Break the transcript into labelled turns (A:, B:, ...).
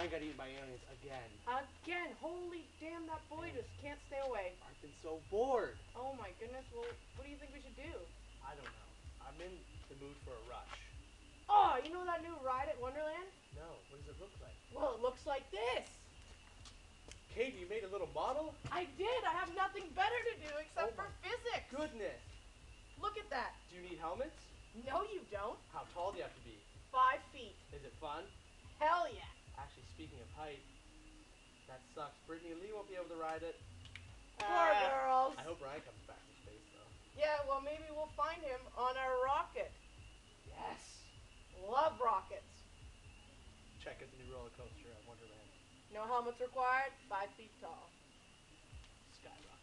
A: Ryan got eaten by aliens again.
B: Again, holy damn, that boy just can't stay away.
A: I've been so bored.
B: Oh my goodness, well, what do you think we should do?
A: I don't know. I'm in the mood for a rush.
B: Oh, you know that new ride at Wonderland?
A: No, what does it look like?
B: Well, it looks like this.
A: Katie, you made a little model?
B: I did. I have nothing better to do except
A: Oh
B: for physics.
A: Goodness.
B: Look at that.
A: Do you need helmets?
B: No, you don't.
A: How tall do you have to be?
B: 5 feet.
A: Is it fun?
B: Hell yeah.
A: Actually, speaking of height, that sucks. Brittany Lee won't be able to ride it.
B: Poor girls.
A: I hope Ryan comes back from space, though.
B: Yeah, well, maybe we'll find him on our rocket.
A: Yes.
B: Love rockets.
A: Check out the new roller coaster at Wonderland.
B: No helmets required. 5 feet tall.
A: Skyrocket.